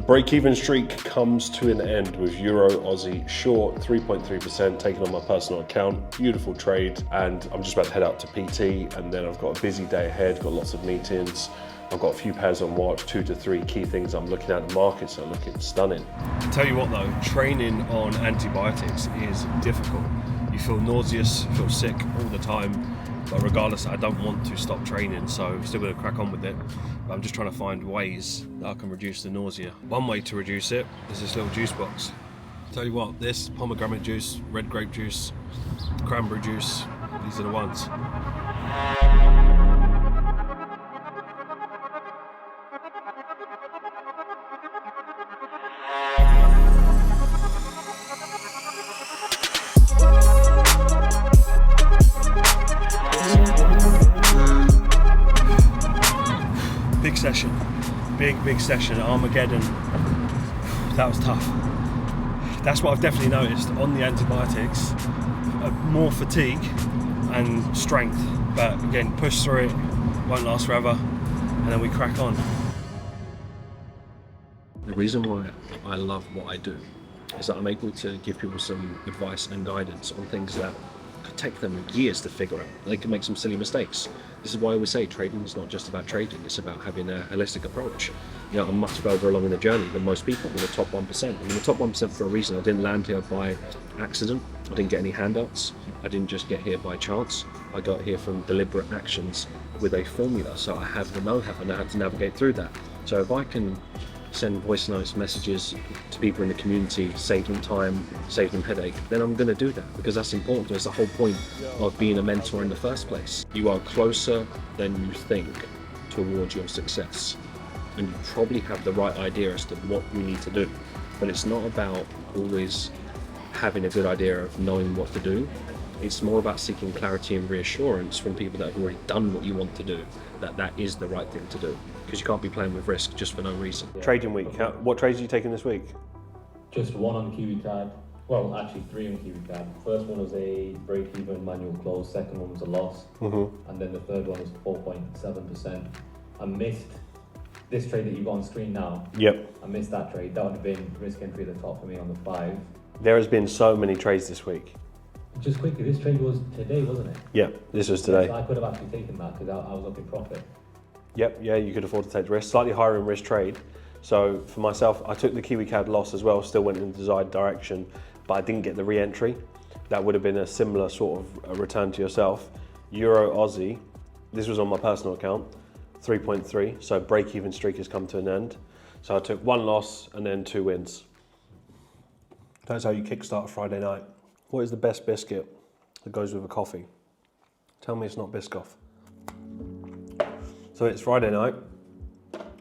break-even streak comes to an end with Euro Aussie short 3.3% taken on my personal account. Beautiful trade, and I'm just about to head out to PT, and then I've got a busy day ahead, got lots of meetings. I've got a few pairs on watch, 2 to 3 key things I'm looking at in the market, so looking stunning. Tell you what though, training on antibiotics is difficult. You feel nauseous, feel sick all the time. But regardless, I don't want to stop training, so I'm still going to crack on with it. But I'm just trying to find ways that I can reduce the nausea. One way to reduce it is this little juice box. Tell you what, this pomegranate juice, red grape juice, cranberry juice, these are the ones. Big session, big session, Armageddon. That was tough. That's what I've definitely noticed on the antibiotics, more fatigue and strength, but again, push through it, won't last forever, and then we crack on. The reason why I love what I do is that I'm able to give people some advice and guidance on things that could take them years to figure out. They can make some silly mistakes. This is why I always say trading is not just about trading, it's about having a holistic approach. You know, I'm much further along in the journey than most people. I'm in the top 1%. I'm in the top 1% for a reason. I didn't land here by accident. I didn't get any handouts. I didn't just get here by chance. I got here from deliberate actions with a formula. So I have the know-how. I know how to navigate through that. So if I can send voice notes, messages to people in the community, save them time, save them headache, then I'm going to do that, because that's important. It's the whole point of being a mentor in the first place. You are closer than you think towards your success, and you probably have the right idea as to what you need to do, but it's not about always having a good idea of knowing what to do. It's more about seeking clarity and reassurance from people that have already done what you want to do, that that is the right thing to do, because you can't be playing with risk just for no reason. Trading week, what trades are you taking this week? Just one on Kiwi card. Well, actually 3 on Kiwi card. First one was a break-even manual close, second one was a loss, and then the third one was 4.7%. I missed this trade that you've got on screen now. Yep. I missed that trade. That would have been risk entry at the top for me on the 5. There has been so many trades this week. Just quickly, this trade was today, wasn't it? Yeah, this was today. So I could have actually taken that because I was up in profit. Yep, yeah, you could afford to take the risk. Slightly higher in risk trade. So for myself, I took the Kiwi CAD loss as well, still went in the desired direction, but I didn't get the re-entry. That would have been a similar sort of a return to yourself. Euro Aussie, this was on my personal account, 3.3, so break-even streak has come to an end. So I took 1 loss and then 2 wins. That's how you kickstart a Friday night. What is the best biscuit that goes with a coffee? Tell me it's not Biscoff. So it's Friday night.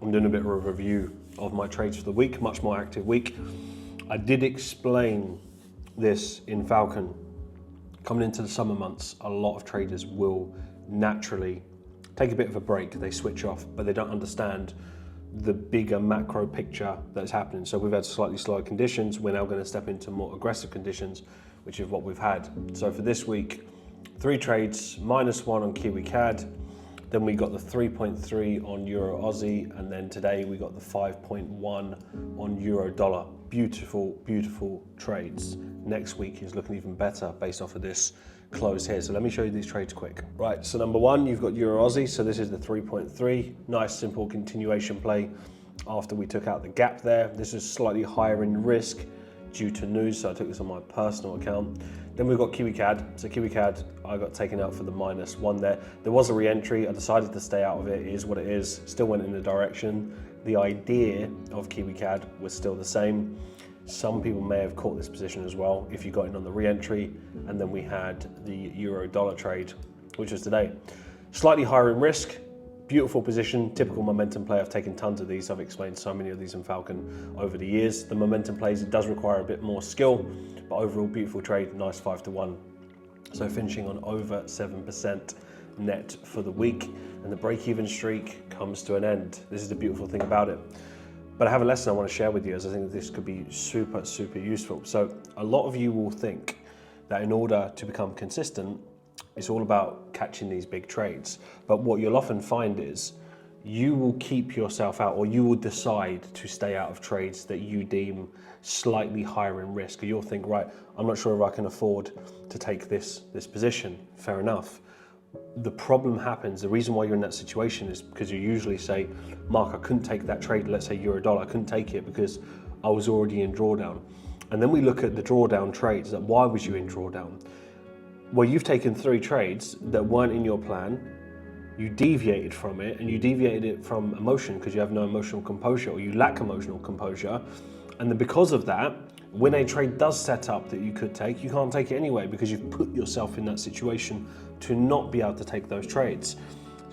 I'm doing a bit of a review of my trades for the week, much more active week. I did explain this in Falcon. Coming into the summer months, a lot of traders will naturally take a bit of a break. They switch off, but they don't understand the bigger macro picture that's happening. So we've had slightly slower conditions. We're now going to step into more aggressive conditions, which is what we've had. So for this week, 3 trades, -1 on Kiwi CAD, then we got the 3.3 on Euro Aussie, and then today we got the 5.1 on Euro Dollar. Beautiful, beautiful trades. Next week is looking even better based off of this close here. So let me show you these trades quick. Right, so number 1, you've got Euro Aussie. So this is the 3.3, nice simple continuation play after we took out the gap there. This is slightly higher in risk due to news, so I took this on my personal account. Then we've got Kiwi CAD. So Kiwi CAD, I got taken out for the -1 there. There was a re-entry. I decided to stay out of it. It is what it is. Still went in the direction. The idea of Kiwi CAD was still the same. Some people may have caught this position as well if you got in on the re-entry. And then we had the Euro Dollar trade, which was today. Slightly higher in risk. Beautiful position, typical momentum play. I've taken tons of these. I've explained so many of these in Falcon over the years. The momentum plays, it does require a bit more skill, but overall beautiful trade, nice 5-1. So finishing on over 7% net for the week, and the break-even streak comes to an end. This is the beautiful thing about it. But I have a lesson I want to share with you, as I think this could be super, super useful. So a lot of you will think that in order to become consistent, it's all about catching these big trades. But what you'll often find is you will keep yourself out, or you will decide to stay out of trades that you deem slightly higher in risk. Or you'll think, right, I'm not sure if I can afford to take this position. Fair enough. The problem happens, the reason why you're in that situation is because you usually say, Mark, I couldn't take that trade, let's say euro dollar, I couldn't take it because I was already in drawdown. And then we look at the drawdown trades, that why was you in drawdown? Well, you've taken 3 trades that weren't in your plan, you deviated from it, and you deviated it from emotion because you have no emotional composure, or you lack emotional composure. And then because of that, when a trade does set up that you could take, you can't take it anyway because you've put yourself in that situation to not be able to take those trades.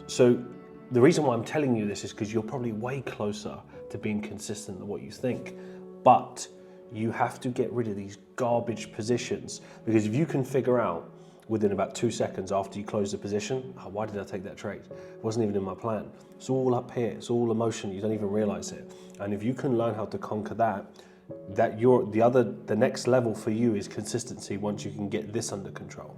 So the reason why I'm telling you this is because you're probably way closer to being consistent than what you think. But you have to get rid of these garbage positions, because if you can figure out within about 2 seconds after you close the position, oh, why did I take that trade? It wasn't even in my plan. It's all up here, it's all emotion, you don't even realize it. And if you can learn how to conquer that, the next level for you is consistency once you can get this under control.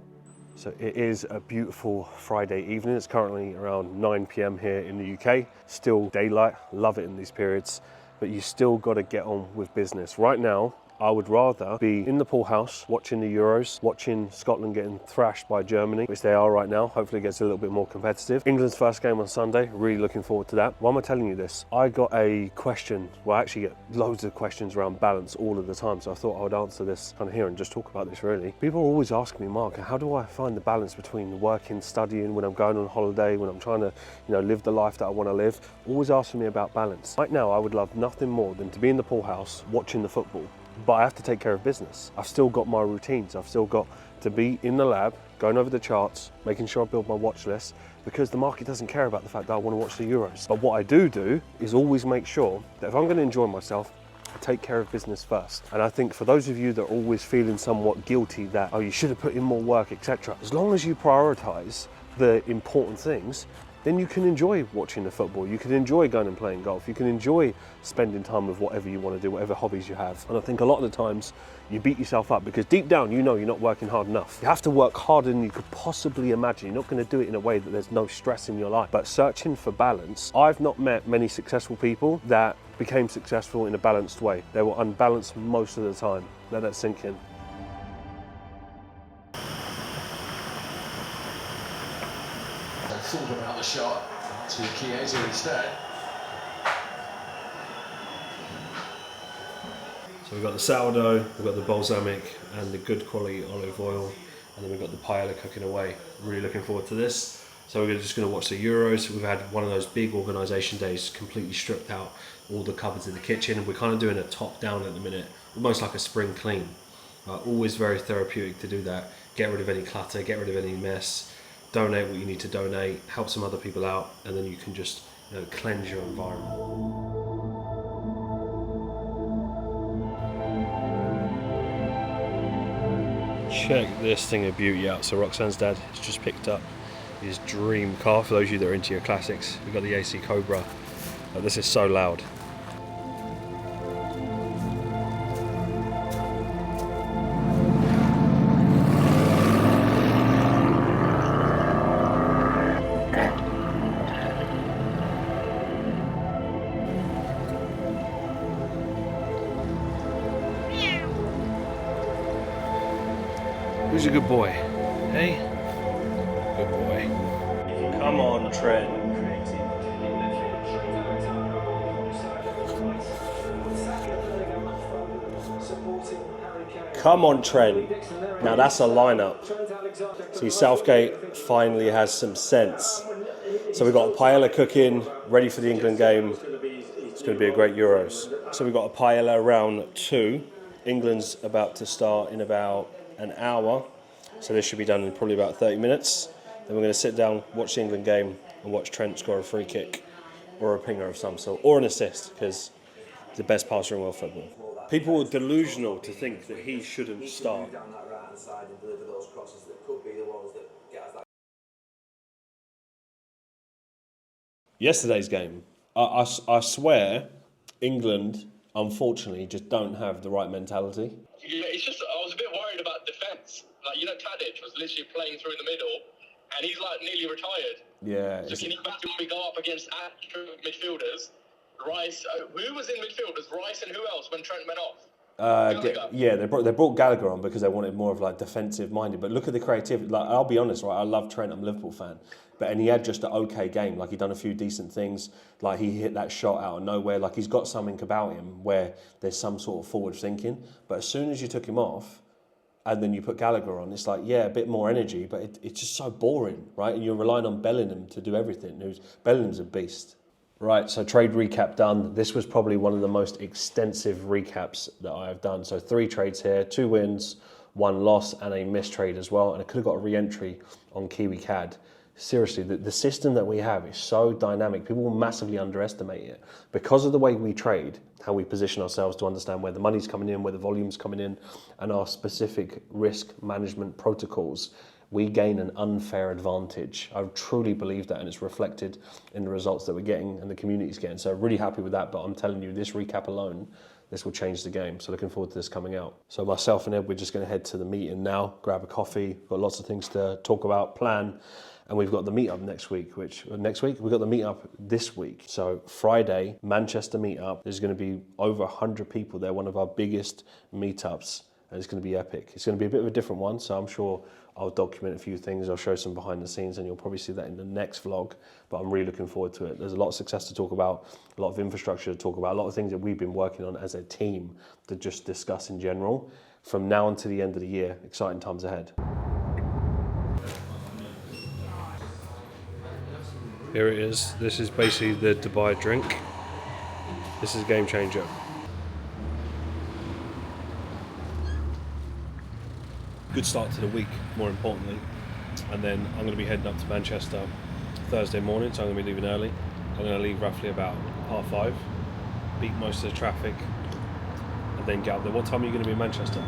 So it is a beautiful Friday evening. It's currently around 9 p.m. here in the UK. Still daylight, love it in these periods, but you still got to get on with business. Right now, I would rather be in the pool house watching the Euros, watching Scotland getting thrashed by Germany, which they are right now. Hopefully it gets a little bit more competitive. England's first game on Sunday, really looking forward to that. Why am I telling you this? I got a question, well I actually get loads of questions around balance all of the time, so I thought I would answer this kind of here and just talk about this really. People are always asking me, Mark, how do I find the balance between working, studying, when I'm going on holiday, when I'm trying to live the life that I want to live? Always asking me about balance. Right now I would love nothing more than to be in the pool house watching the football. But I have to take care of business. I've still got my routines. I've still got to be in the lab, going over the charts, making sure I build my watch list, because the market doesn't care about the fact that I want to watch the Euros. But what I do is always make sure that if I'm going to enjoy myself, I take care of business first. And I think for those of you that are always feeling somewhat guilty that, oh, you should have put in more work, etc., as long as you prioritize the important things, then you can enjoy watching the football, you can enjoy going and playing golf, you can enjoy spending time with whatever you want to do, whatever hobbies you have. And I think a lot of the times you beat yourself up because deep down you know you're not working hard enough. You have to work harder than you could possibly imagine. You're not going to do it in a way that there's no stress in your life. But searching for balance, I've not met many successful people that became successful in a balanced way. They were unbalanced most of the time. Let that sink in. Thought about the shot to Chiesa instead. So we've got the sourdough, we've got the balsamic and the good quality olive oil, and then we've got the paella cooking away. Really looking forward to this. So we're just going to watch the Euros. We've had one of those big organisation days, completely stripped out all the cupboards in the kitchen, and we're kind of doing a top down at the minute, almost like a spring clean. Always very therapeutic to do that. Get rid of any clutter, get rid of any mess. Donate what you need to donate, help some other people out, and then you can just cleanse your environment. Check this thing of beauty out. So Roxanne's dad has just picked up his dream car. For those of you that are into your classics, we've got the AC Cobra. This is so loud. Who's a good boy? Hey? Good boy. Come on, Trent. Come on, Trent. Now that's a lineup. See, Southgate finally has some sense. So we've got a paella cooking, ready for the England game. It's going to be a great Euros. So we've got a paella round 2. England's about to start in about an hour, so this should be done in probably about 30 minutes. Then we're going to sit down, watch the England game, and watch Trent score a free kick or a pinger of some sort, or an assist, because he's the best passer in world football. People are delusional to think that he shouldn't start. Yesterday's game, I swear, England unfortunately just don't have the right mentality. Yeah, it's just I was a bit worried about defence. Like, Tadic was literally playing through the middle, and he's like nearly retired. Yeah. So can you imagine when we go up against actual midfielders? Rice, who was in midfielders? Rice and who else when Trent went off? Yeah, they brought Gallagher on because they wanted more of like defensive minded. But look at the creativity. Like, I'll be honest, right? I love Trent. I'm a Liverpool fan, and he had just an okay game. Like, he done a few decent things. Like, he hit that shot out of nowhere. Like, he's got something about him where there's some sort of forward thinking. But as soon as you took him off, and then you put Gallagher on, it's like, yeah, a bit more energy, but it's just so boring, right? And you're relying on Bellingham to do everything. Bellingham's a beast. Right, so trade recap done. This was probably one of the most extensive recaps that I have done. So 3 trades here, 2 wins, 1 loss, and a missed trade as well. And I could have got a re-entry on Kiwi CAD. Seriously, the system that we have is so dynamic. People will massively underestimate it. Because of the way we trade, how we position ourselves to understand where the money's coming in, where the volume's coming in, and our specific risk management protocols, we gain an unfair advantage. I truly believe that, and it's reflected in the results that we're getting and the community's getting. So really happy with that, but I'm telling you, this recap alone, this will change the game. So looking forward to this coming out. So myself and Ed, we're just gonna head to the meeting now, grab a coffee. We've got lots of things to talk about, plan, and we've got the meetup next week, we've got the meetup this week. So Friday, Manchester meetup, there's gonna be over 100 people there, one of our biggest meetups, and it's gonna be epic. It's gonna be a bit of a different one, so I'm sure I'll document a few things, I'll show some behind the scenes, and you'll probably see that in the next vlog, but I'm really looking forward to it. There's a lot of success to talk about, a lot of infrastructure to talk about, a lot of things that we've been working on as a team to just discuss in general. From now until the end of the year, exciting times ahead. Here it is. This is basically the Dubai drink. This is a game changer. Good start to the week, more importantly. And then I'm going to be heading up to Manchester Thursday morning, so I'm going to be leaving early. I'm going to leave roughly about 5:30, beat most of the traffic, and then get up there. What time are you going to be in Manchester?